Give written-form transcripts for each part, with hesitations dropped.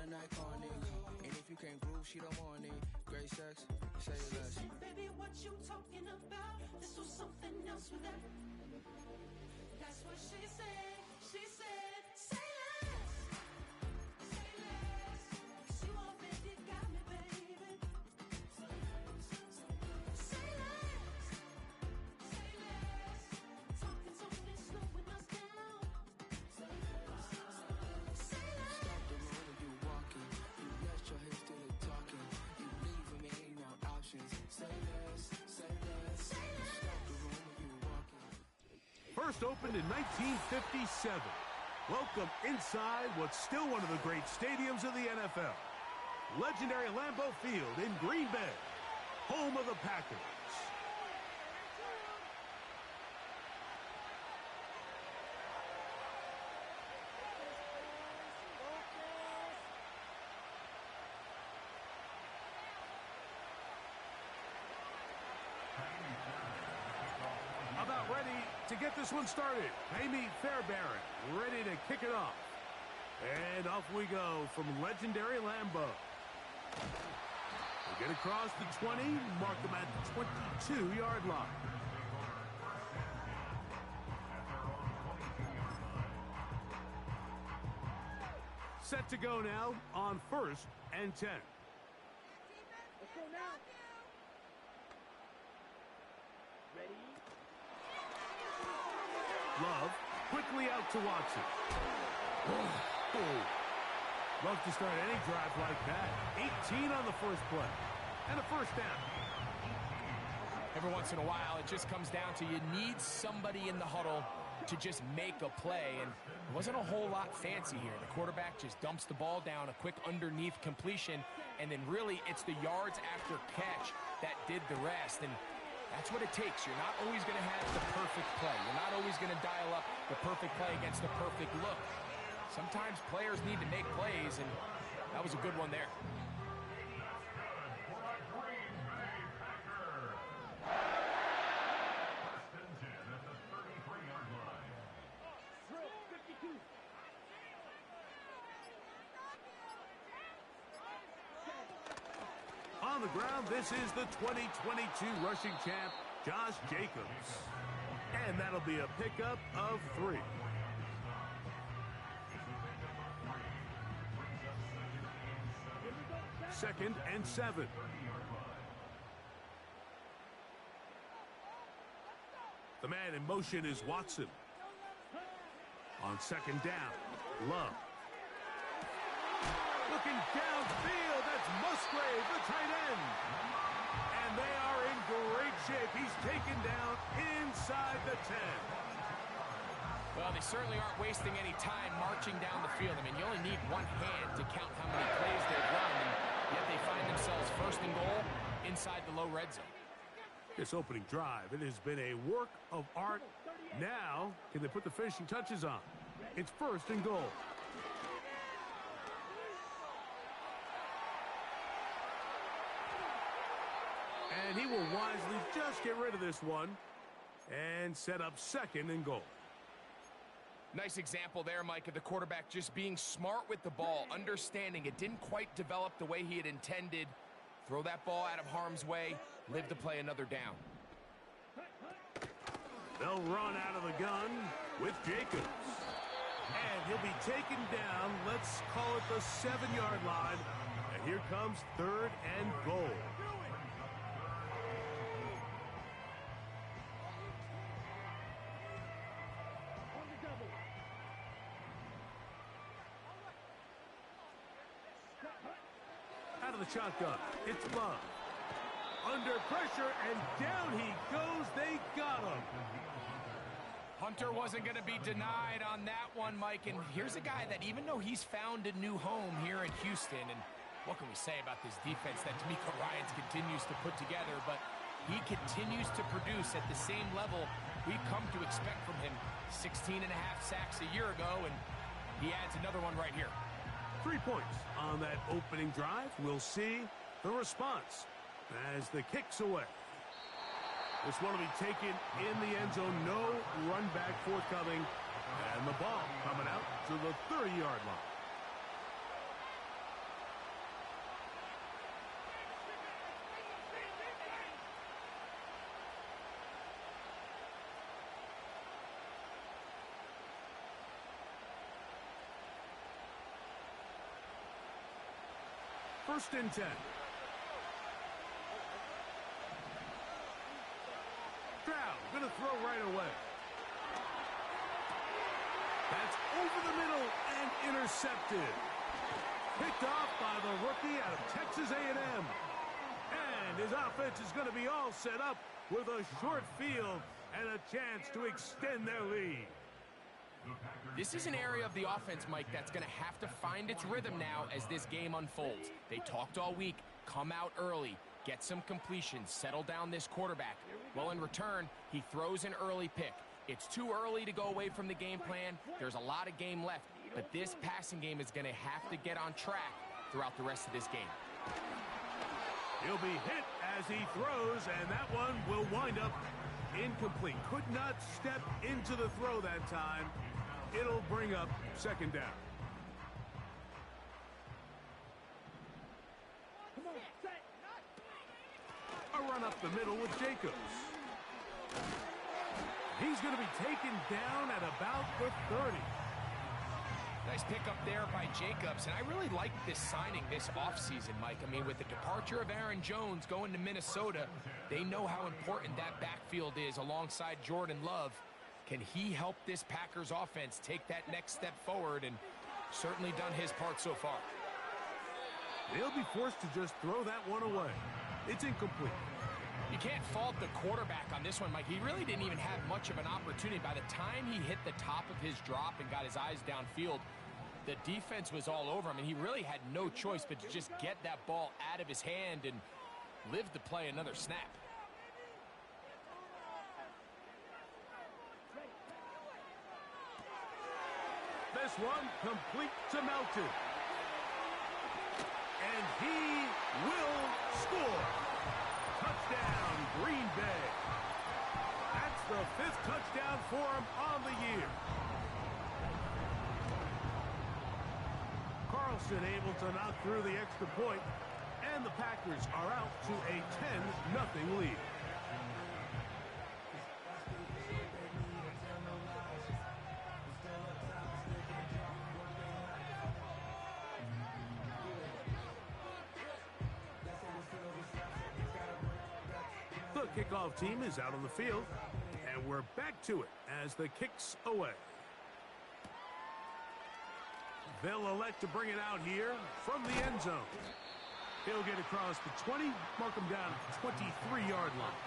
an iconic. And if you can't groove, she don't want it. Great sex, say less. Baby, what you talking about? This was something else with that. That's what she said. She said, say less. Say less. She already got me, baby. Say less. Say less. Talking something, slowing us down. Say less. Say less. Stop the road when you walking. You let your hips do the talking. You leaving me ain't no options. Say less. Say less. Say less. Stop the road when you walking. First opened in 1957. Welcome inside what's still one of the great stadiums of the NFL. Legendary Lambeau Field in Green Bay, home of the Packers. About ready to get this one started. Amy Fairbairn ready to kick it off. And off we go from legendary Lambeau. We get across the 20, mark them at the 22-yard line. Set to go now on 1st and 10. Let's go now. Ready? Love quickly out to Watson. Oh. Love to start any drive like that. 18 on the first play. And a first down. Every once in a while, it just comes down to you need somebody in the huddle to just make a play. And it wasn't a whole lot fancy here. The quarterback just dumps the ball down, a quick underneath completion, and then really it's the yards after catch that did the rest. And that's what it takes. You're not always going to have the perfect play. You're not always going to dial up the perfect play against the perfect look. Sometimes players need to make plays, and that was a good one there. On the ground, this is the 2022 rushing champ, Josh Jacobs. And that'll be a pickup of 3. Second and 7. The man in motion is Watson. On second down, Love. Looking downfield, that's Musgrave, the tight end. And they are in great shape. He's taken down inside the 10. Well, they certainly aren't wasting any time marching down the field. I mean, you only need one hand to count how many plays they've run, and yet they find themselves first and goal inside the low red zone. This opening drive, it has been a work of art. Now, can they put the finishing touches on? It's first and goal. And he will wisely just get rid of this one and set up second and goal. Nice example there, Mike, of the quarterback just being smart with the ball, understanding it didn't quite develop the way he had intended. Throw that ball out of harm's way, live to play another down. They'll run out of the gun with Jacobs. And he'll be taken down, let's call it the 7-yard line. And here comes third and goal. Out of the shotgun, it's Love. Under pressure, and down he goes. They got him. Hunter wasn't going to be denied on that one, Mike. And here's a guy that even though he's found a new home here in Houston, and what can we say about this defense that D'Amico Ryans continues to put together, but he continues to produce at the same level we've come to expect from him. 16.5 sacks a year ago, and he adds another one right here. 3 points on that opening drive. We'll see the response as the kick's away. This one will be taken in the end zone. No run back forthcoming. And the ball coming out to the 30-yard line. first and 10. Stroud going to throw right away. That's over the middle and intercepted. Picked off by the rookie out of Texas A&M. And his offense is going to be all set up with a short field and a chance to extend their lead. This is an area of the offense, Mike, that's going to have to find its rhythm now as this game unfolds. They talked all week, come out early, get some completions, settle down this quarterback. Well, in return, he throws an early pick. It's too early to go away from the game plan. There's a lot of game left, but this passing game is going to have to get on track throughout the rest of this game. He'll be hit as he throws, and that one will wind up incomplete. Could not step into the throw that time. It'll bring up second down. A run up the middle with Jacobs. He's going to be taken down at about the 30. Nice pickup there by Jacobs, and I really like this signing this offseason, Mike. I mean, with the departure of Aaron Jones going to Minnesota, they know how important that backfield is alongside Jordan Love. Can he help this Packers offense take that next step forward? And certainly done his part so far. They'll be forced to just throw that one away. It's incomplete. You can't fault the quarterback on this one, Mike. He really didn't even have much of an opportunity. By the time he hit the top of his drop and got his eyes downfield, the defense was all over him, and he really had no choice but to just get that ball out of his hand and live to play another snap. This one complete to Melton. And he will score. Touchdown, Green Bay. That's the 5th touchdown for him on the year. Carlson able to knock through the extra point, and the Packers are out to a 10-0 lead. The kickoff team is out on the field, and we're back to it as the kick's away. They'll elect to bring it out here from the end zone. He'll get across the 20, mark him down at the 23-yard line.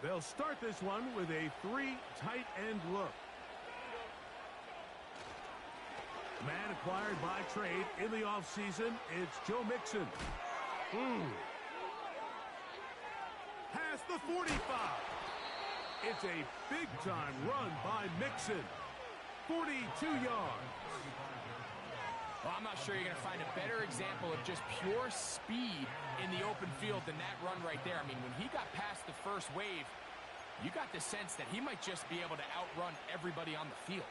They'll start this one with a 3 tight end look. Man acquired by trade in the offseason, it's Joe Mixon. Past the 45. It's a big-time run by Mixon. 42 yards. Well, I'm not sure you're going to find a better example of just pure speed in the open field than that run right there. I mean, when he got past the first wave, you got the sense that he might just be able to outrun everybody on the field.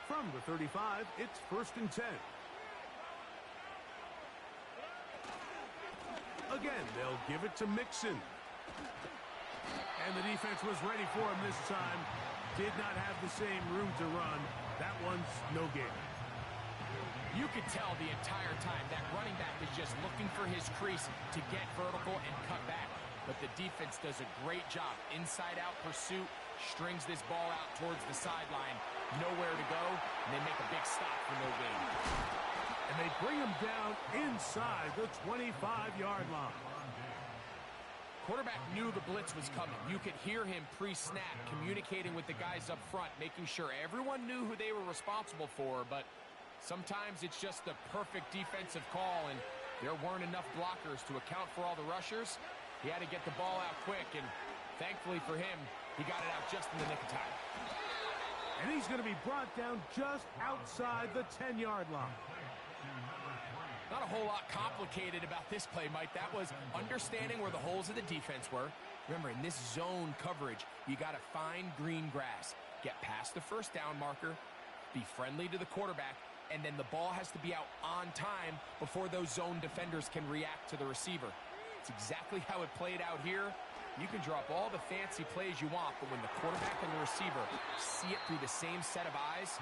From the 35, it's 1st and 10. Again, they'll give it to Mixon. And the defense was ready for him this time. Did not have the same room to run. That one's no gain. You could tell the entire time that running back is just looking for his crease to get vertical and cut back. But the defense does a great job. Inside-out pursuit, strings this ball out towards the sideline. Nowhere to go, and they make a big stop for no gain. And they bring him down inside the 25-yard line. Quarterback knew the blitz was coming. You could hear him pre-snap, communicating with the guys up front, making sure everyone knew who they were responsible for, but sometimes it's just the perfect defensive call, and there weren't enough blockers to account for all the rushers. He had to get the ball out quick, and thankfully for him, he got it out just in the nick of time. And he's going to be brought down just outside the 10-yard line. Not a whole lot complicated about this play, Mike. That was understanding where the holes of the defense were. Remember, in this zone coverage, you got to find green grass. Get past the first down marker, be friendly to the quarterback, and then the ball has to be out on time before those zone defenders can react to the receiver. It's exactly how it played out here. You can drop all the fancy plays you want, but when the quarterback and the receiver see it through the same set of eyes,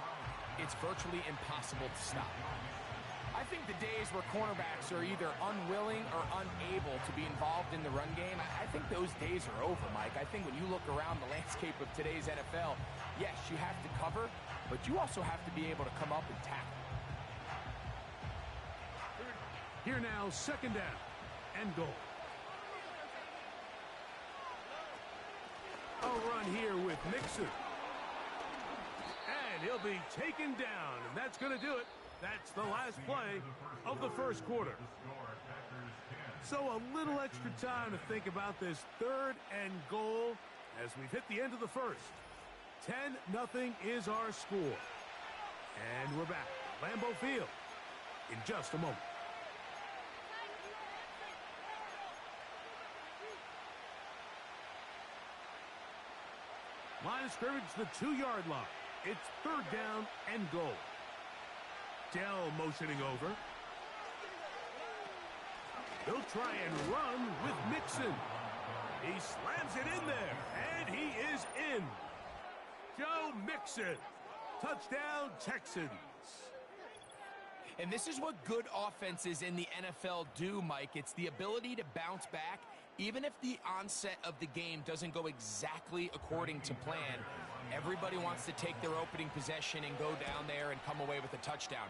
it's virtually impossible to stop. I think the days where cornerbacks are either unwilling or unable to be involved in the run game, I think those days are over, Mike. I think when you look around the landscape of today's NFL, yes, you have to cover, but you also have to be able to come up and tackle. Here now, second down and goal. A run here with Mixon. And he'll be taken down, and that's going to do it. That's the last play of the first quarter. So a little extra time to think about this third and goal as we've hit the end of the first. 10-0 is our score. And we're back at Lambeau Field in just a moment. Line of scrimmage, the 2-yard line. It's third down and goal. Dell motioning over. He'll try and run with Mixon. He slams it in there, and he is in. Joe Mixon. Touchdown, Texans. And this is what good offenses in the NFL do, Mike. It's the ability to bounce back, even if the onset of the game doesn't go exactly according to plan. Everybody wants to take their opening possession and go down there and come away with a touchdown.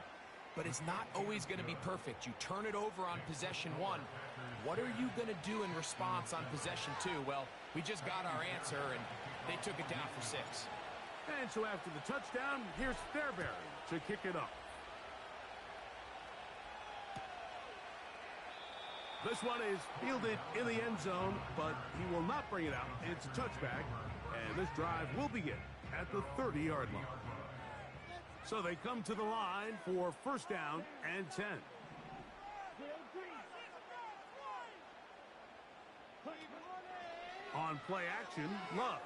But it's not always going to be perfect. You turn it over on possession one. What are you going to do in response on possession two? Well, we just got our answer, and they took it down for 6. And so after the touchdown, here's Fairbairn to kick it up. This one is fielded in the end zone, but he will not bring it out. It's a touchback, and this drive will begin at the 30-yard line. So they come to the line for first down and 10. On play action, Love.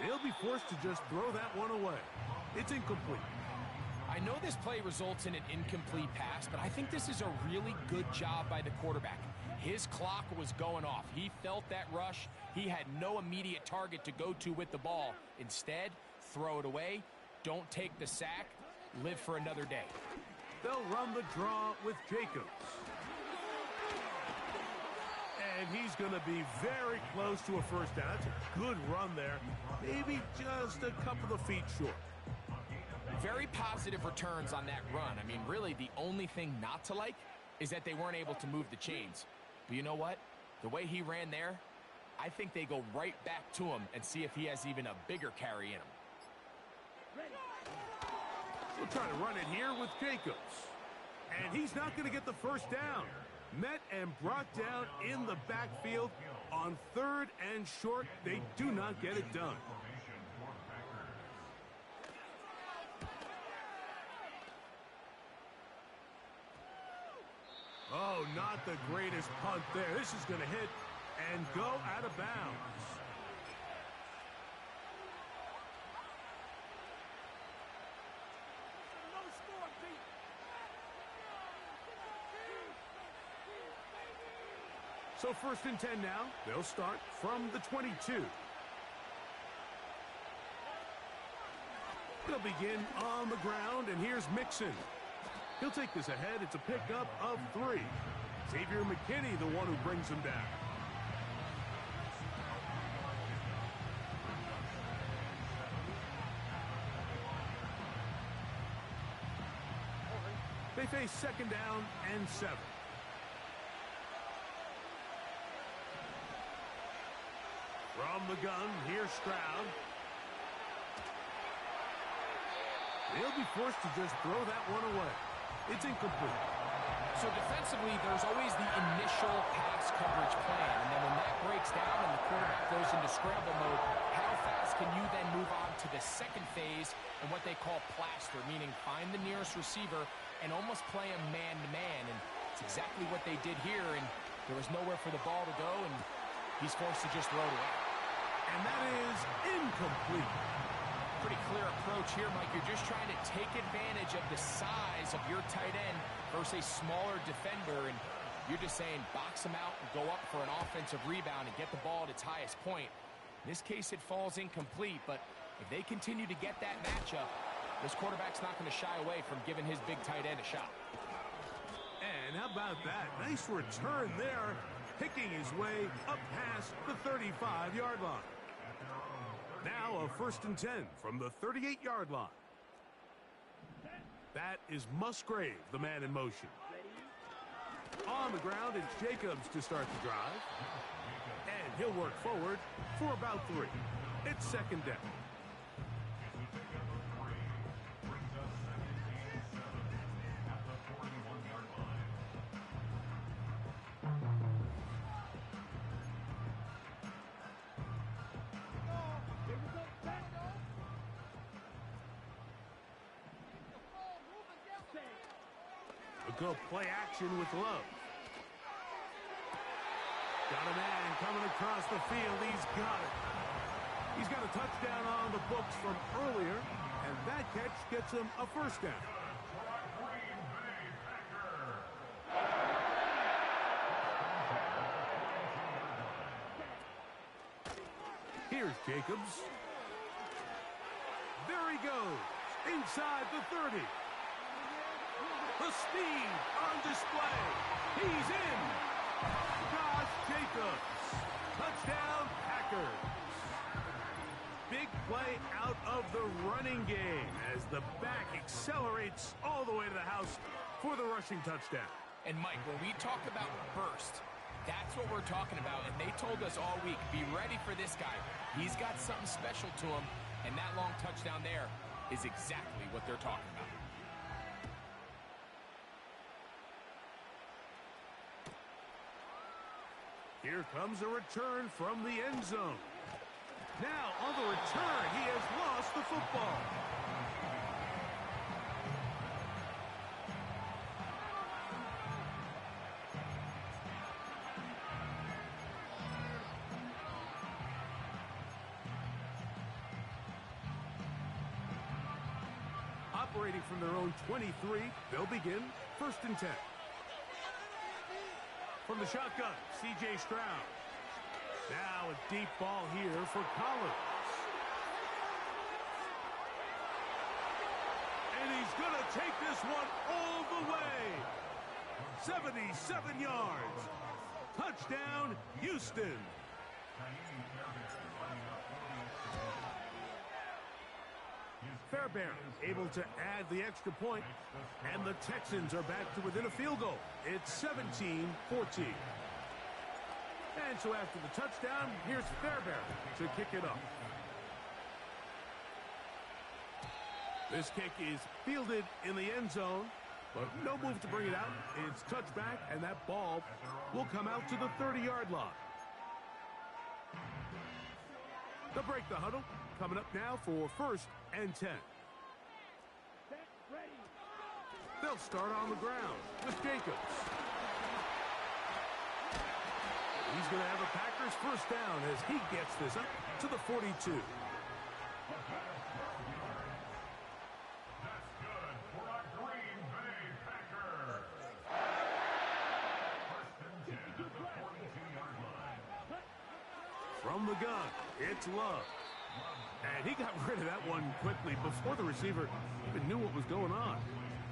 He'll be forced to just throw that one away. It's incomplete. I know this play results in an incomplete pass, but I think this is a really good job by the quarterback. His clock was going off. He felt that rush. He had no immediate target to go to with the ball. Instead, throw it away. Don't take the sack. Live for another day. They'll run the draw with Jacobs. And he's going to be very close to a first down. That's a good run there. Maybe just a couple of feet short. Very positive returns on that run. I mean, really, the only thing not to like is that they weren't able to move the chains. But you know what? The way he ran there, I think they go right back to him and see if he has even a bigger carry in him. We'll try to run it here with Jacobs. And he's not going to get the first down. Met and brought down in the backfield on third and short. They do not get it done. Oh, not the greatest punt there. This is going to hit and go out of bounds. So first and 10 now. They'll start from the 22. They'll begin on the ground, and here's Mixon. He'll take this ahead. It's a pickup of 3. Xavier McKinney, the one who brings him down. They face second down and 7. From the gun, here's Stroud. He'll be forced to just throw that one away. It's incomplete. So defensively, there's always the initial pass coverage plan. And then when that breaks down and the quarterback goes into scramble mode, how fast can you then move on to to the second phase in what they call plaster, meaning find the nearest receiver and almost play him man-to-man. And it's exactly what they did here, and there was nowhere for the ball to go, and he's forced to just throw it away. And that is incomplete. Pretty clear approach here, Mike. You're just trying to take advantage of the size of your tight end versus a smaller defender, and you're just saying box him out and go up for an offensive rebound and get the ball at its highest point. In this case, it falls incomplete, but if they continue to get that matchup, this quarterback's not going to shy away from giving his big tight end a shot. And how about that? Nice return there, picking his way up past the 35-yard line. Now a 1st and 10 from the 38-yard line. That is Musgrave, the man in motion. On the ground, it's Jacobs to start the drive. And he'll work forward for about 3. It's 2nd down. Go play action with Love. Got a man coming across the field. He's got it. He's got a touchdown on the books from earlier, and that catch gets him a 1st down. Here's Jacobs. There he goes, inside the 30. The speed on display. He's in. Josh Jacobs. Touchdown, Packers. Big play out of the running game as the back accelerates all the way to the house for the rushing touchdown. And, Mike, when we talk about burst, that's what we're talking about. And they told us all week, be ready for this guy. He's got something special to him, and that long touchdown there is exactly what they're talking about. Here comes a return from the end zone. Now, on the return, he has lost the football. Operating from their own 23, they'll begin 1st and 10. From the shotgun, C.J. Stroud. Now a deep ball here for Collins. And he's going to take this one all the way. 77 yards. Touchdown, Houston. Fairbairn able to add the extra point, and the Texans are back to within a field goal. It's 17-14. And so after the touchdown, here's Fairbairn to kick it up. This kick is fielded in the end zone, but no move to bring it out. It's touchback, and that ball will come out to the 30-yard line. They'll break the huddle. Coming up now for 1st and 10. They'll start on the ground with Jacobs. He's going to have a Packers 1st down as he gets this up to the 42. From the gun, it's Love. And he got rid of that one quickly before the receiver even knew what was going on.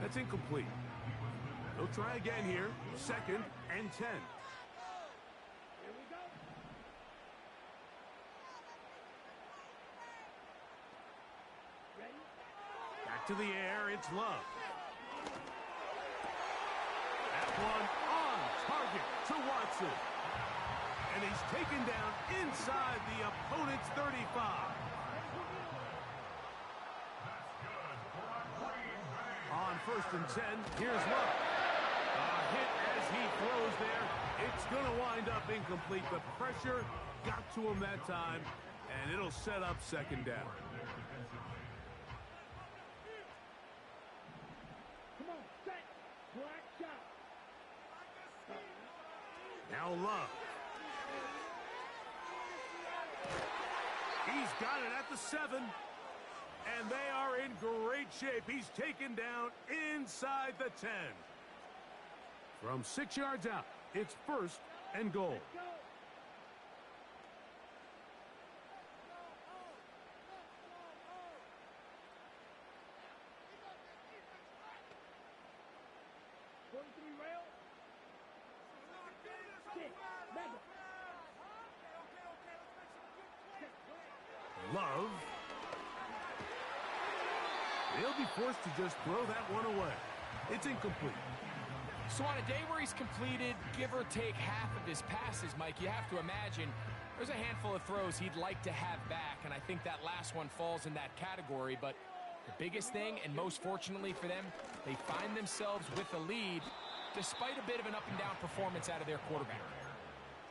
That's incomplete. They'll try again here. 2nd and 10. Back to the air, it's Love. That one on target to Watson. And he's taken down inside the opponent's 35. On 1st and 10, here's Love. A hit as he throws there. It's going to wind up incomplete. The pressure got to him that time, and it'll set up 2nd down. the 7. And they are in great shape. He's taken down inside the 10. From 6 yards out, it's 1st and goal. Love. He'll be forced to just throw that one away. It's incomplete. So on a day where he's completed, give or take half of his passes, Mike, you have to imagine there's a handful of throws he'd like to have back, and I think that last one falls in that category. But the biggest thing, and most fortunately for them, they find themselves with the lead despite a bit of an up-and-down performance out of their quarterback.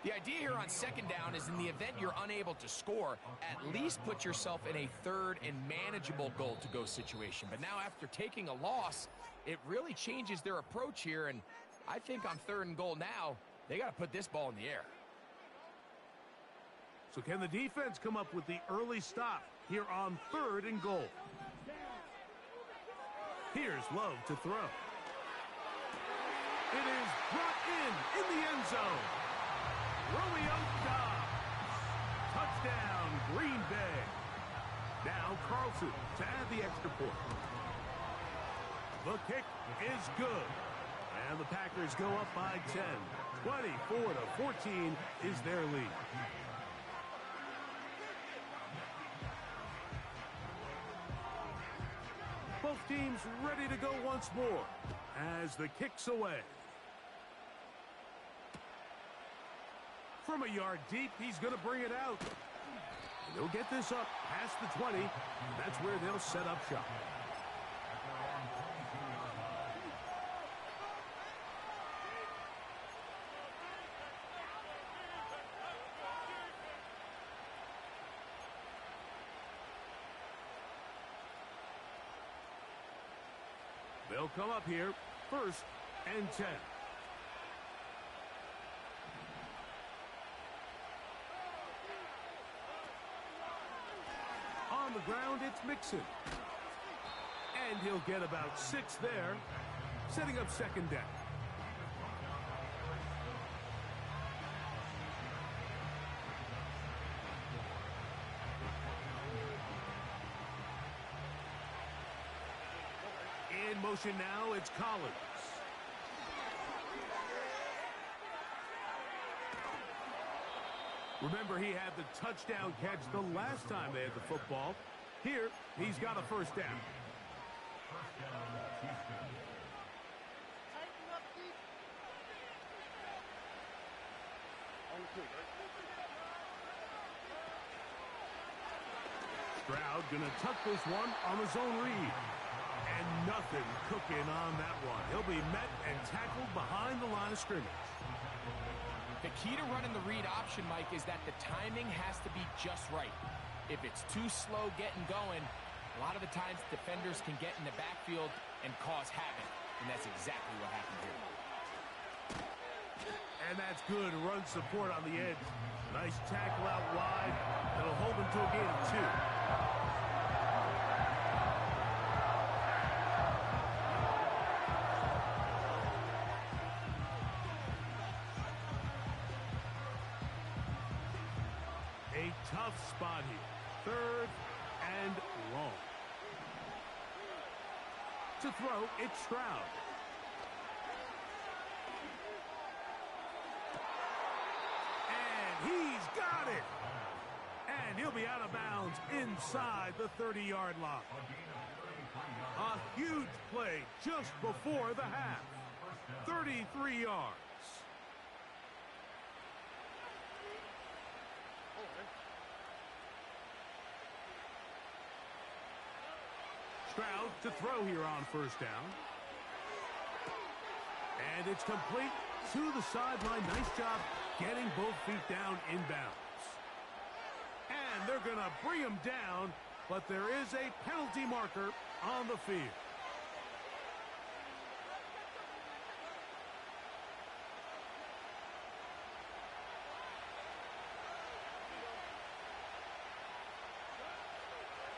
The idea here on 2nd down is in the event you're unable to score, at least put yourself in a 3rd and manageable goal-to-go situation. But now after taking a loss, it really changes their approach here, and I think on 3rd and goal now, they got to put this ball in the air. So can the defense come up with the early stop here on 3rd and goal? Here's Love to throw. It is brought in the end zone. Romeo Dobbs. Touchdown, Green Bay. Now Carlson to add the extra point. The kick is good. And the Packers go up by 10. 24-14 is their lead. Both teams ready to go once more as the kick's away. From a yard deep, he's going to bring it out. And they'll get this up past the 20. That's where they'll set up shop. They'll come up here, 1st and 10. On the ground, it's Mixon. And he'll get about 6 there, setting up 2nd down. In motion now, it's Collins. Remember, he had the touchdown catch the last time they had the football. Here, he's got a 1st down. Stroud gonna tuck this one on the zone read. And nothing cooking on that one. He'll be met and tackled behind the line of scrimmage. The key to running the read option, Mike, is that the timing has to be just right. If it's too slow getting going, a lot of the times defenders can get in the backfield and cause havoc. And that's exactly what happened here. And that's good run support on the edge. Nice tackle out wide. That'll hold him to a gain of 2. A tough spot here. 3rd and long. To throw, it's Stroud. And he's got it. And he'll be out of bounds inside the 30-yard line. A huge play just before the half. 33 yards. Stroud to throw here on 1st down. And it's complete to the sideline. Nice job getting both feet down inbounds. And they're going to bring him down, but there is a penalty marker on the field.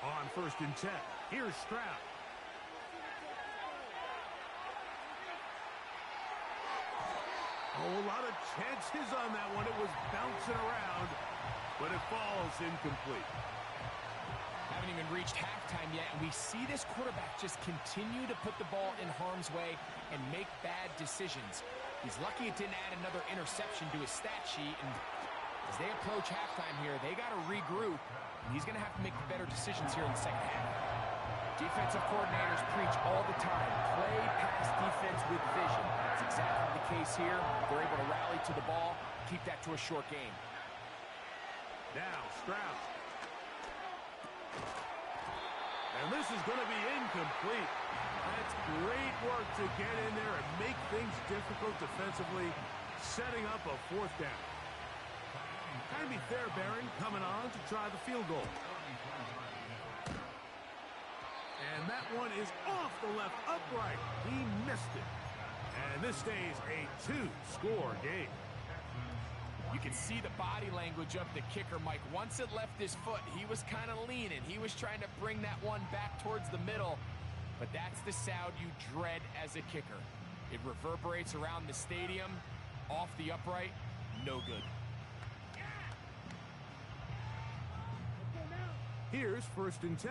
On 1st and 10, here's Stroud. Oh, a lot of chances on that one. It was bouncing around, but it falls incomplete. Haven't even reached halftime yet, and we see this quarterback just continue to put the ball in harm's way and make bad decisions. He's lucky it didn't add another interception to his stat sheet, and as they approach halftime here, they got to regroup, and he's going to have to make better decisions here in the second half. Defensive coordinators preach all the time, play pass defense with vision. That's exactly the case here. They're able to rally to the ball, keep that to a short game. Now, Stroud. And this is going to be incomplete. That's great work to get in there and make things difficult defensively, setting up a 4th down. Jaime Fairbairn coming on to try the field goal. And that one is off the left upright. He missed it. And this stays a 2-score game. You can see the body language of the kicker, Mike. Once it left his foot, he was kind of leaning. He was trying to bring that one back towards the middle. But that's the sound you dread as a kicker. It reverberates around the stadium, off the upright, no good. Here's 1st and 10.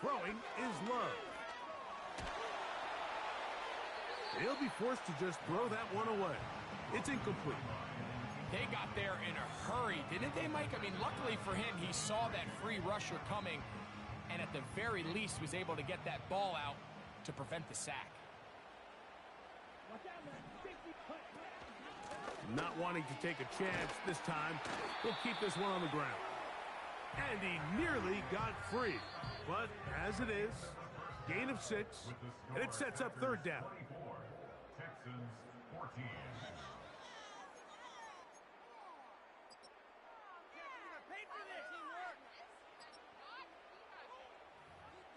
Throwing is Love. He'll be forced to just throw that one away. It's incomplete. They got there in a hurry, didn't they, Mike? I mean, luckily for him, he saw that free rusher coming, and at the very least was able to get that ball out to prevent the sack. Not wanting to take a chance this time, he'll keep this one on the ground. And he nearly got free. But as it is, gain of 6, and it sets up 3rd down. Texans 14.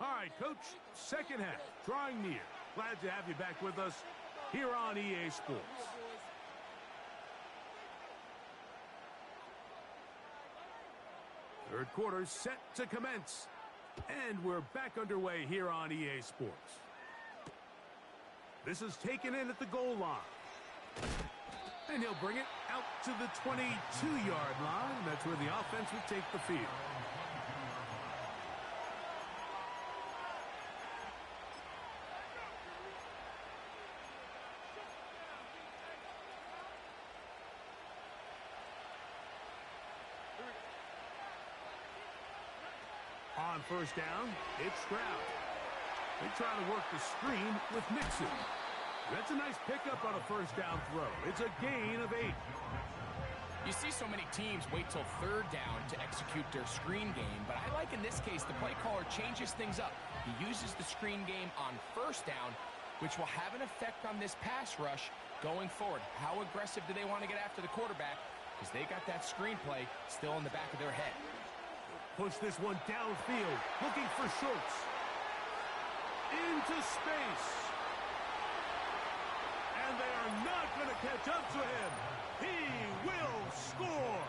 All right, Coach, second half, drawing near. Glad to have you back with us here on EA Sports. Third quarter set to commence. And we're back underway here on EA Sports. This is taken in at the goal line. And he'll bring it out to the 22-yard line. That's where the offense will take the field. On 1st down, it's Stroud. They try to work the screen with Mixon. That's a nice pickup on a 1st down throw. It's a gain of 8. You see so many teams wait till 3rd down to execute their screen game, but I like in this case the play caller changes things up. He uses the screen game on 1st down, which will have an effect on this pass rush going forward. How aggressive do they want to get after the quarterback? Because they got that screenplay still in the back of their head. Push this one downfield, looking for Schultz. Into space. And they are not going to catch up to him. He will score.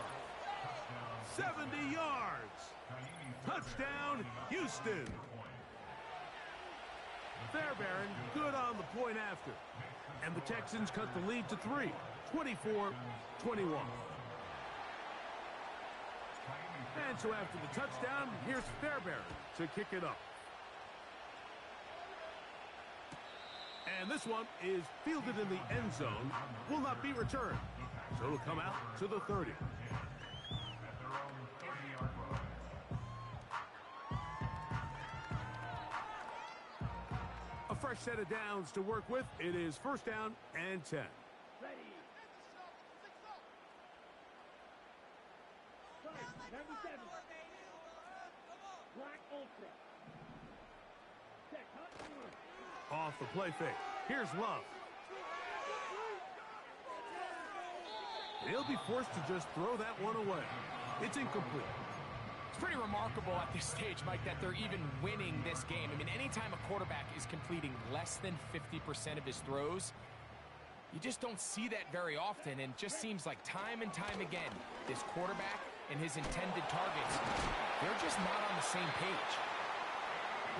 70 yards. Touchdown, Houston. Fairbairn good on the point after. And the Texans cut the lead to 3, 24-21. And so after the touchdown, here's Fairbairn to kick it up. And this one is fielded in the end zone, will not be returned. So it'll come out to the 30. A fresh set of downs to work with. It is 1st down and 10. Off the play fake. Here's Love. He'll be forced to just throw that one away. It's incomplete. It's pretty remarkable at this stage, Mike, that they're even winning this game. I mean, anytime a quarterback is completing less than 50% of his throws, you just don't see that very often, and it just seems like time and time again, this quarterback and his intended targets, they're just not on the same page.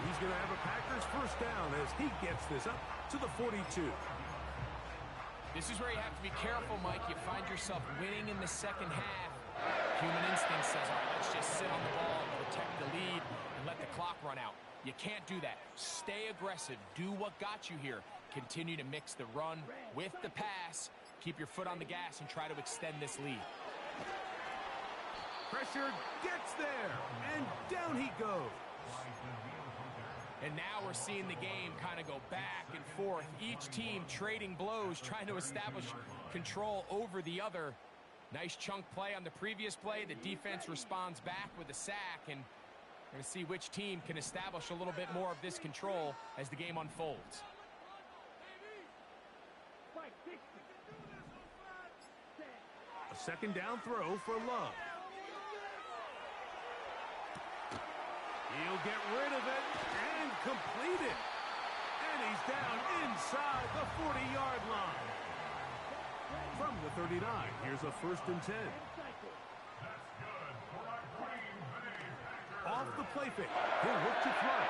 He's going to have a Packers first down as he gets this up to the 42. This is where you have to be careful, Mike. You find yourself winning in the second half. Human instinct says, all right, let's just sit on the ball and protect the lead and let the clock run out. You can't do that. Stay aggressive. Do what got you here. Continue to mix the run with the pass. Keep your foot on the gas and try to extend this lead. Pressure gets there, and down he goes. And now we're seeing the game kind of go back and forth. Each team trading blows, trying to establish control over the other. Nice chunk play on the previous play. The defense responds back with a sack, and we're going to see which team can establish a little bit more of this control as the game unfolds. A second down throw for Love. He'll get rid of it and complete it. And he's down inside the 40-yard line. From the 39, here's a 1st and 10. Off the play fake. He'll look to throw.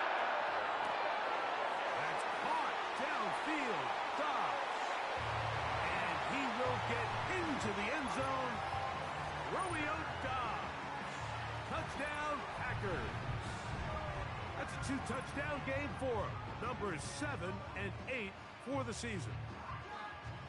That's caught downfield. Dobbs. And he will get into the end zone. Romeo Dobbs. Touchdown, Packers. That's a 2-touchdown game for him. Numbers 7 and 8 for the season.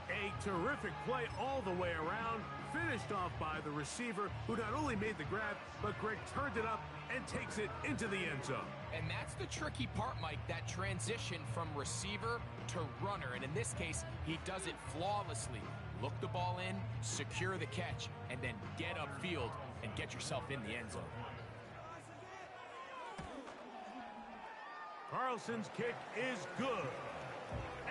A terrific play all the way around, finished off by the receiver, who not only made the grab, but Greg turned it up and takes it into the end zone. And that's the tricky part, Mike, that transition from receiver to runner. And in this case, he does it flawlessly. Look the ball in, secure the catch, and then get upfield and get yourself in the end zone. Carlson's kick is good.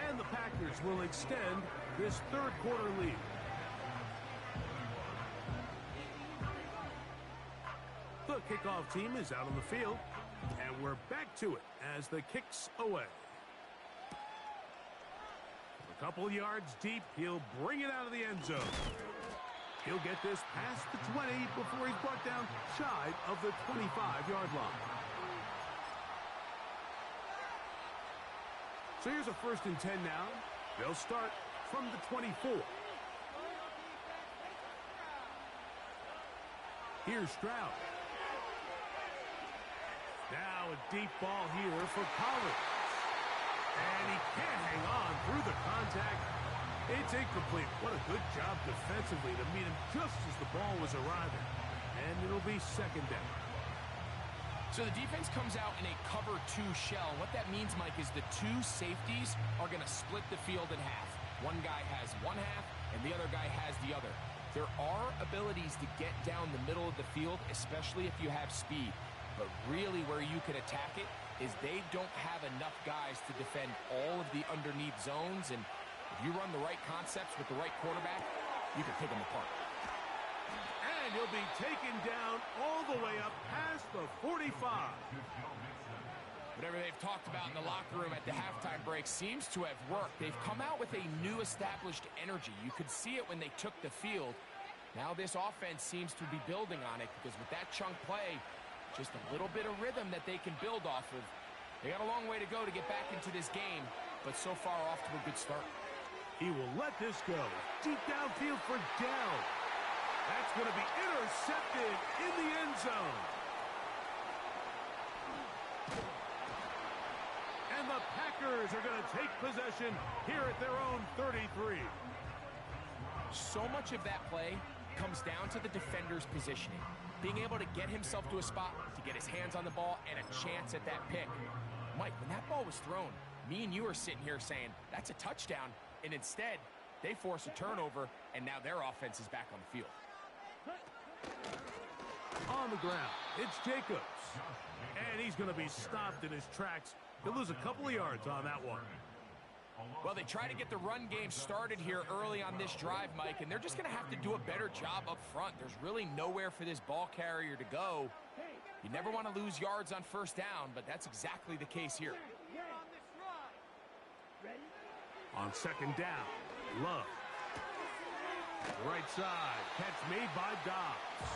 And the Packers will extend this third quarter lead. The kickoff team is out on the field, and we're back to it as the kick's away. A couple yards deep, he'll bring it out of the end zone. He'll get this past the 20 before he's brought down shy of the 25-yard line. So here's a 1st and 10 now. They'll start from the 24. Here's Stroud. Now a deep ball here for Collins. And he can't hang on through the contact. It's incomplete. What a good job defensively to meet him just as the ball was arriving. And it'll be 2nd down. So the defense comes out in a cover 2 shell. What that means, Mike, is the 2 safeties are going to split the field in half. One guy has one half, and the other guy has the other. There are abilities to get down the middle of the field, especially if you have speed. But really where you can attack it is they don't have enough guys to defend all of the underneath zones. And if you run the right concepts with the right quarterback, you can pick them apart. And he'll be taken down all the way up past the 45. Whatever they've talked about in the locker room at the halftime break seems to have worked. They've come out with a new established energy. You could see it when they took the field. Now this offense seems to be building on it because with that chunk play, just a little bit of rhythm that they can build off of. They got a long way to go to get back into this game, but so far off to a good start. He will let this go. Deep downfield for Dell. That's going to be intercepted in the end zone. And the Packers are going to take possession here at their own 33. So much of that play comes down to the defender's positioning. Being able to get himself to a spot, to get his hands on the ball, and a chance at that pick. Mike, when that ball was thrown, me and you are sitting here saying, that's a touchdown. And instead, they force a turnover, and now their offense is back on the field. On the ground, it's Jacobs. And he's going to be stopped in his tracks. He'll lose a couple of yards on that one. Well, they try to get the run game started here early on this drive, Mike, and they're just going to have to do a better job up front. There's really nowhere for this ball carrier to go. You never want to lose yards on first down, but that's exactly the case here. On second down, Love. Right side, catch made by Dobbs.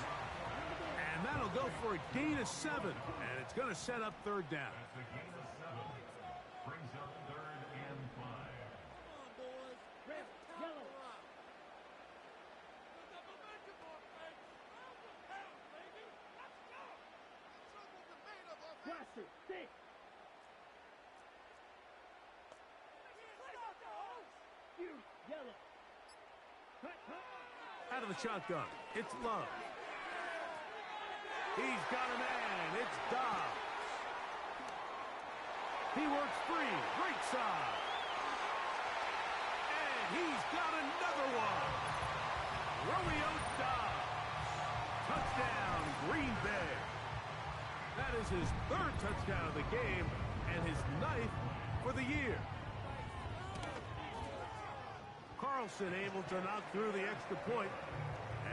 And that'll go for a gain of 7, and it's going to set up third down. That's a gain of 7. Brings up 3rd and 5. Out of the shotgun, it's Love. He's got a man. It's Dobbs. He works free. Right side. And he's got another one. Romeo Dobbs. Touchdown, Green Bay. That is his 3rd touchdown of the game and his 9th for the year. Carlson able to knock through the extra point,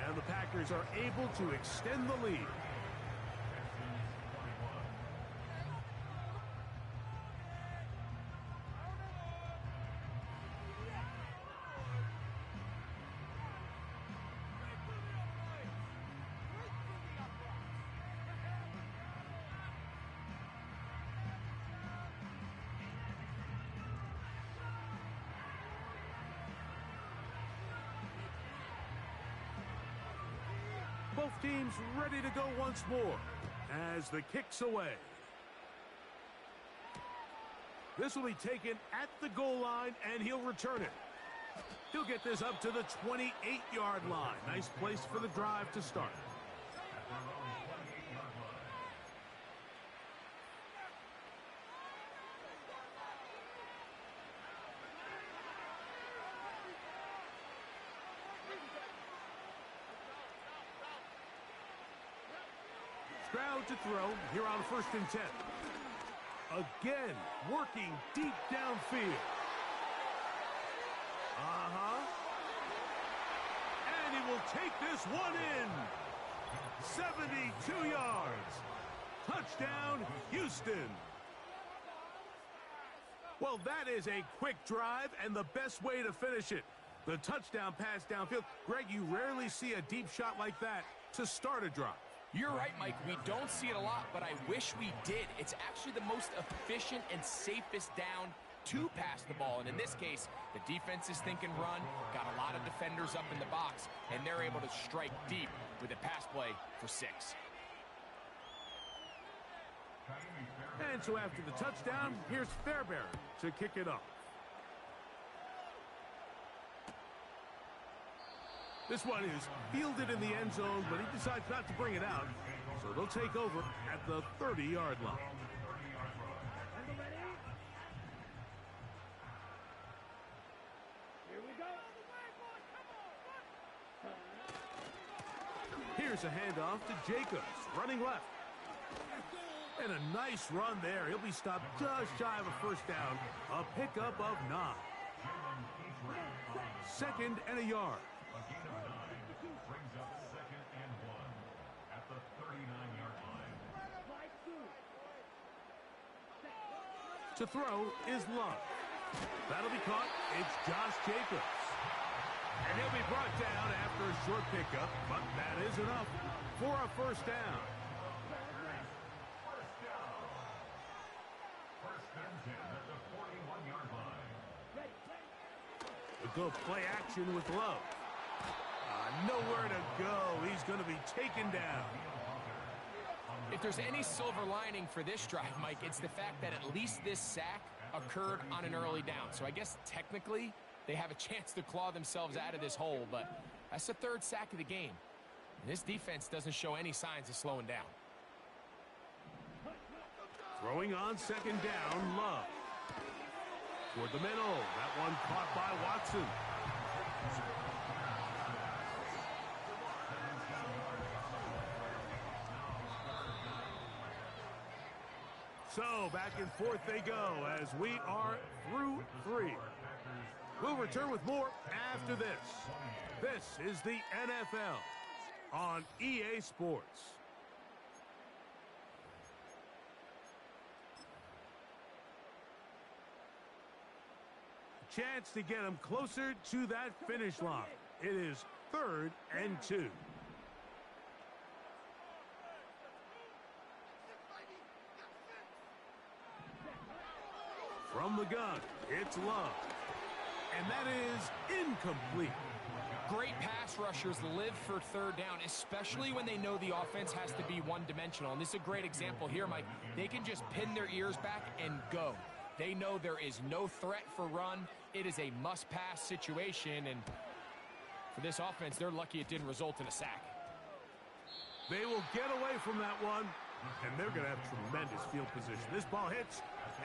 and the Packers are able to extend the lead. Both teams ready to go once more as the kick's away. This will be taken at the goal line, and he'll return it. He'll get this up to the 28-yard line. Nice place for the drive to start. Stroud to throw here on 1st and 10. Again, working deep downfield. And he will take this one in. 72 yards. Touchdown, Houston. Well, that is a quick drive and the best way to finish it. The touchdown pass downfield. Greg, you rarely see a deep shot like that to start a drive. You're right, Mike. We don't see it a lot, but I wish we did. It's actually the most efficient and safest down to pass the ball. And in this case, the defense is thinking run, got a lot of defenders up in the box, and they're able to strike deep with a pass play for 6. And so after the touchdown, here's Fairbairn to kick it off. This one is fielded in the end zone, but he decides not to bring it out. So they'll take over at the 30-yard line. Here's a handoff to Jacobs, running left. And a nice run there. He'll be stopped just shy of a first down. A pickup of 9. 2nd and a yard. Brings up 2nd and 1 at the 39-yard line. To throw is Love. That'll be caught. It's Josh Jacobs. And he'll be brought down after a short pickup, but that is enough for a first down. First and 10 at the 41-yard line. A good play action with Love. Nowhere to go. He's going to be taken down. If there's any silver lining for this drive, Mike, it's the fact that at least this sack occurred on an early down. So I guess technically they have a chance to claw themselves out of this hole, but that's the 3rd sack of the game. And this defense doesn't show any signs of slowing down. Throwing on 2nd down, Love. Toward the middle. That one caught by Watson. So back and forth they go as we are through 3. We'll return with more after this. This is the NFL on EA Sports. Chance to get him closer to that finish line. It is 3rd and 2. From the gun, it's Love. And that is incomplete. Great pass rushers live for 3rd down, especially when they know the offense has to be one-dimensional. And this is a great example here, Mike. They can just pin their ears back and go. They know there is no threat for run. It is a must-pass situation, and for this offense, they're lucky it didn't result in a sack. They will get away from that one, and they're going to have tremendous field position. This ball hits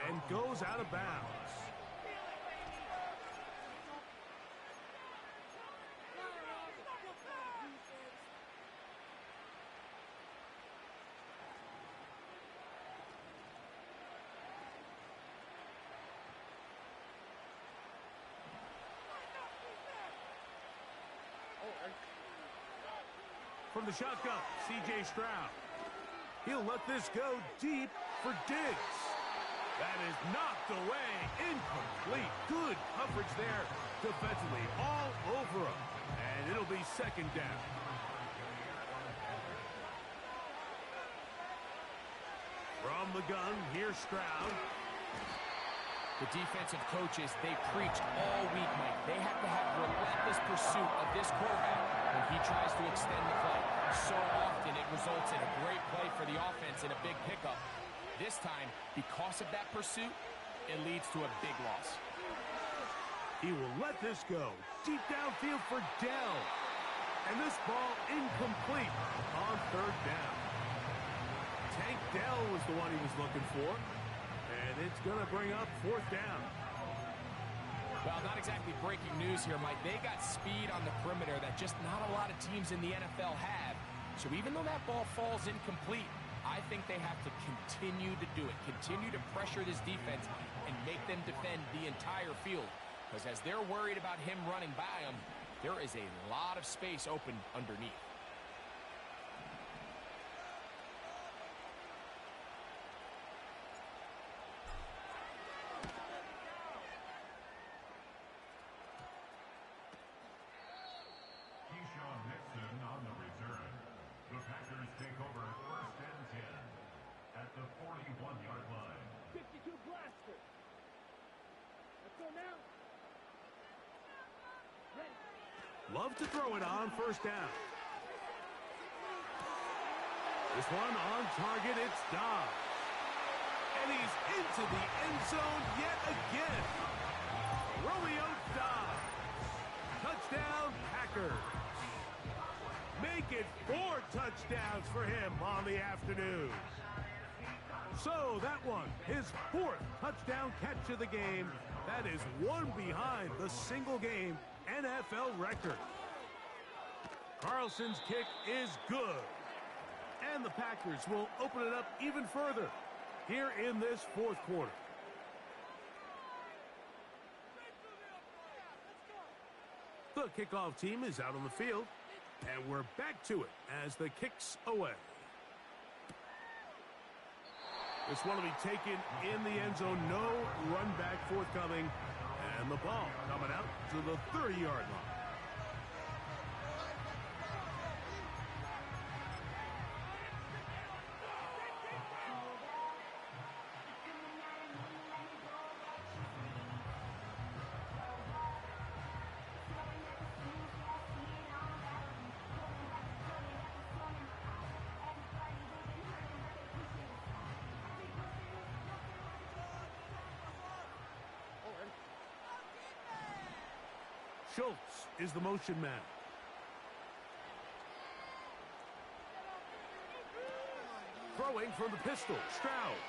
and goes out of bounds. From the shotgun, C.J. Stroud. He'll let this go deep for Diggs. That is knocked away, incomplete. Good coverage there defensively, all over him. And it'll be 2nd down. From the gun, here's Stroud. The defensive coaches, they preach all week, Mike. They have to have relentless pursuit of this quarterback when he tries to extend the play. So often it results in a great play for the offense and a big pickup. This time, because of that pursuit, it leads to a big loss. He will let this go. Deep downfield for Dell. And this ball incomplete on 3rd down. Tank Dell was the one he was looking for. And it's going to bring up 4th down. Well, not exactly breaking news here, Mike. They got speed on the perimeter that just not a lot of teams in the NFL have. So even though that ball falls incomplete, I think they have to continue to do it. Continue to pressure this defense and make them defend the entire field. Because as they're worried about him running by them, there is a lot of space open underneath. Love to throw it on 1st down. This one on target, it's Dobbs. And he's into the end zone yet again. Romeo Dobbs. Touchdown, Packers. Make it 4 touchdowns for him on the afternoon. So that one, his 4th touchdown catch of the game. That is one behind the single-game NFL record. Carlson's kick is good. And the Packers will open it up even further here in this 4th quarter. The kickoff team is out on the field, and we're back to it as the kick's away. This one will be taken in the end zone. No run back forthcoming. And the ball coming out to the 30-yard line. Schultz is the motion man. Throwing from the pistol, Stroud.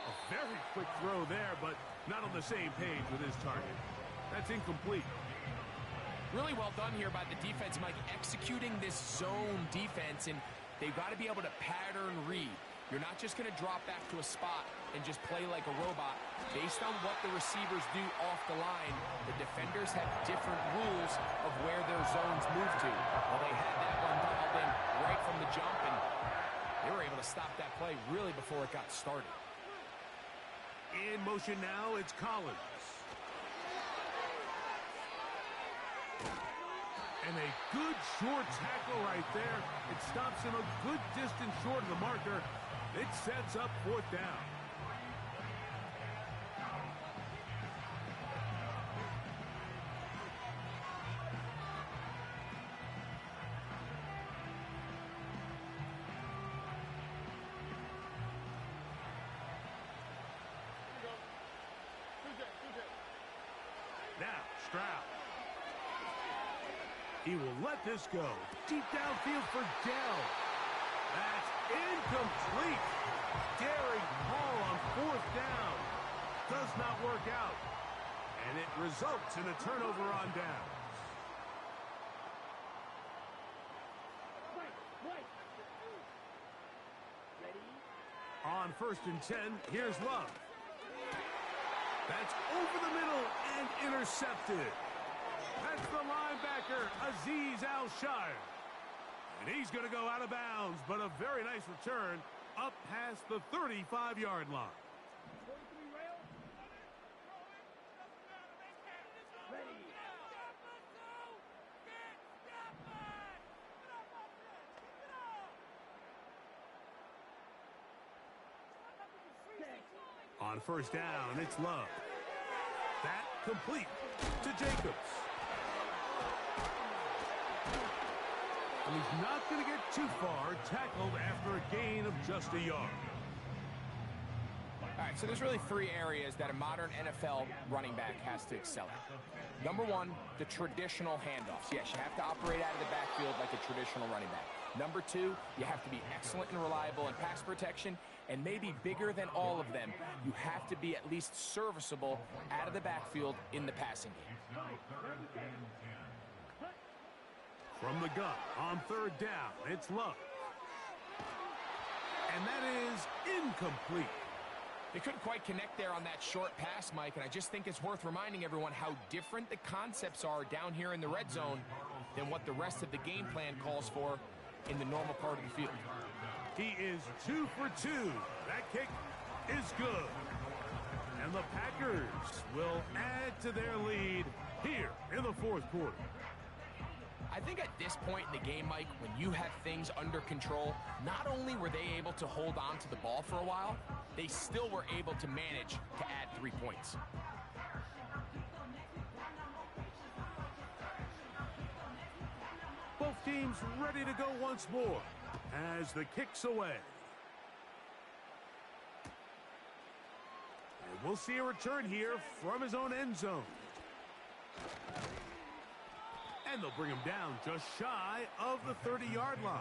A very quick throw there, but not on the same page with his target. That's incomplete. Really well done here by the defense, Mike, executing this zone defense, and they've got to be able to pattern read. You're not just going to drop back to a spot and just play like a robot. Based on what the receivers do off the line, the defenders have different rules of where their zones move to. Well, they had that one dialed in right from the jump, and they were able to stop that play really before it got started. In motion now, it's Collins. And a good short tackle right there. It stops him a good distance short of the marker. It sets up 4th down. Now, Stroud. He will let this go. Deep downfield for Dell. That's incomplete. Daring call on 4th down. Does not work out. And it results in a turnover on downs. On 1st and 10, here's Love. That's over the middle and intercepted. That's the linebacker, Azeez Al-Shire. And he's going to go out of bounds, but a very nice return up past the 35-yard line. On 1st down, it's Love. That complete to Jacobs. And he's not going to get too far, tackled after a gain of just a yard. All right, so there's really 3 areas that a modern NFL running back has to excel at. Number 1, the traditional handoffs. Yes, you have to operate out of the backfield like a traditional running back. Number 2, you have to be excellent and reliable in pass protection, and maybe bigger than all of them, you have to be at least serviceable out of the backfield in the passing game. From the gun, on 3rd down, it's Love. And that is incomplete. They couldn't quite connect there on that short pass, Mike, and I just think it's worth reminding everyone how different the concepts are down here in the red zone than what the rest of the game plan calls for in the normal part of the field. He is 2 for 2. That kick is good. And the Packers will add to their lead here in the 4th quarter. I think at this point in the game, Mike, when you have things under control, not only were they able to hold on to the ball for a while, they still were able to manage to add 3 points. Both teams ready to go once more as the kick's away. And we'll see a return here from his own end zone. And they'll bring him down just shy of the 30-yard line.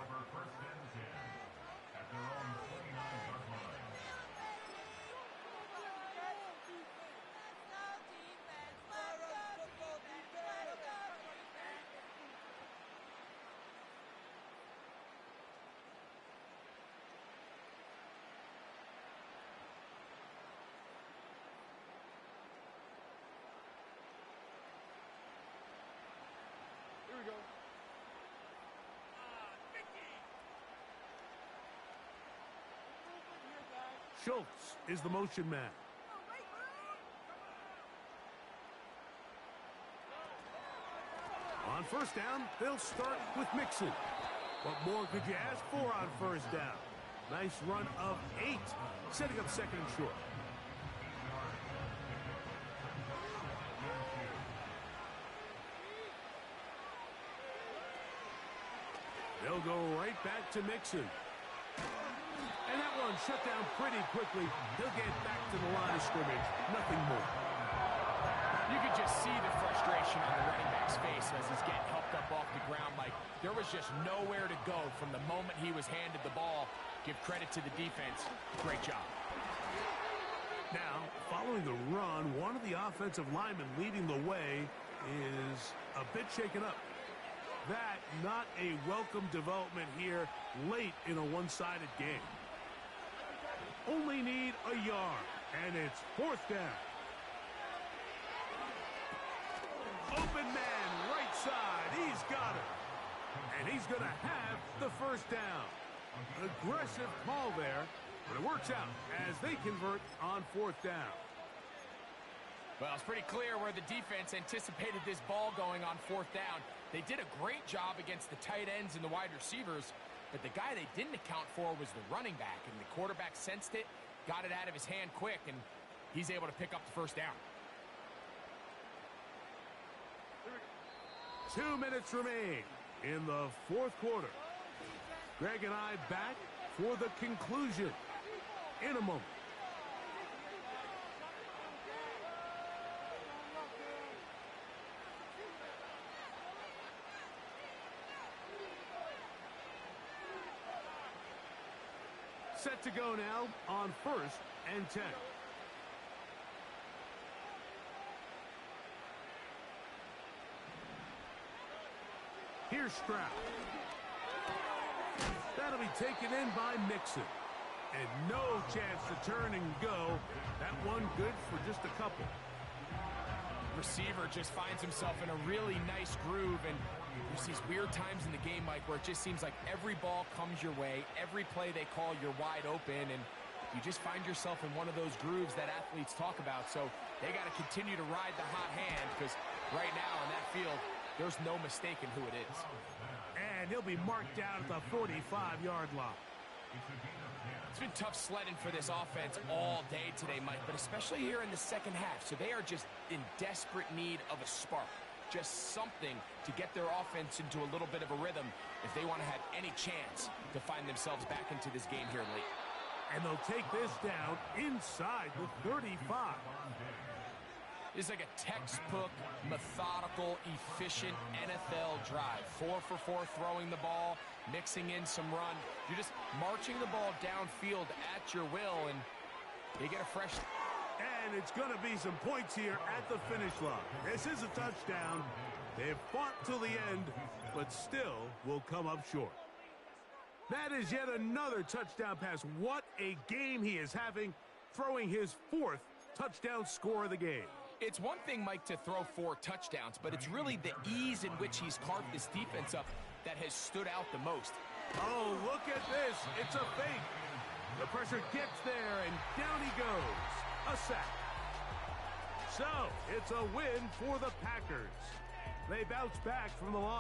Schultz is the motion man. On 1st down, they'll start with Mixon. What more could you ask for on 1st down? Nice run of 8, setting up 2nd and short. They'll go right back to Mixon. And that one shut down pretty quickly. He'll get back to the line of scrimmage. Nothing more. You could just see the frustration on the running back's face as he's getting helped up off the ground. Like, there was just nowhere to go from the moment he was handed the ball. Give credit to the defense. Great job. Now, following the run, one of the offensive linemen leading the way is a bit shaken up. That not a welcome development here late in a one-sided game. Only need a yard, and it's 4th down. Open man, right side, he's got it. And he's going to have the 1st down. Aggressive call there, but it works out as they convert on 4th down. Well, it's pretty clear where the defense anticipated this ball going on 4th down. They did a great job against the tight ends and the wide receivers, but the guy they didn't account for was the running back, and the quarterback sensed it, got it out of his hand quick, and he's able to pick up the 1st down. 2 minutes remain in the 4th quarter. Greg and I back for the conclusion in a moment. Set to go now on 1st and 10. Here's Stroud. That'll be taken in by Mixon. And no chance to turn and go. That one good for just a couple. Receiver just finds himself in a really nice groove, and there's these weird times in the game, Mike, where it just seems like every ball comes your way, every play they call, you're wide open, and you just find yourself in one of those grooves that athletes talk about. So they got to continue to ride the hot hand, because right now on that field, there's no mistaking who it is. And he'll be marked down at the 45-yard line. It's been tough sledding for this offense all day today, Mike, but especially here in the 2nd half. So they are just in desperate need of a spark, just something to get their offense into a little bit of a rhythm if they want to have any chance to find themselves back into this game here late. And they'll take this down inside the 35. It's like a textbook, methodical, efficient NFL drive. 4 for 4 throwing the ball, mixing in some run. You're just marching the ball downfield at your will, and you get a fresh... And it's going to be some points here at the finish line. This is a touchdown. They've fought till the end, but still will come up short. That is yet another touchdown pass. What a game he is having, throwing his 4th touchdown score of the game. It's one thing, Mike, to throw 4 touchdowns, but it's really the ease in which he's carved this defense up that has stood out the most. Oh, look at this. It's a fake. The pressure gets there, and down he goes. A sack. So, it's a win for the Packers. They bounce back from the loss.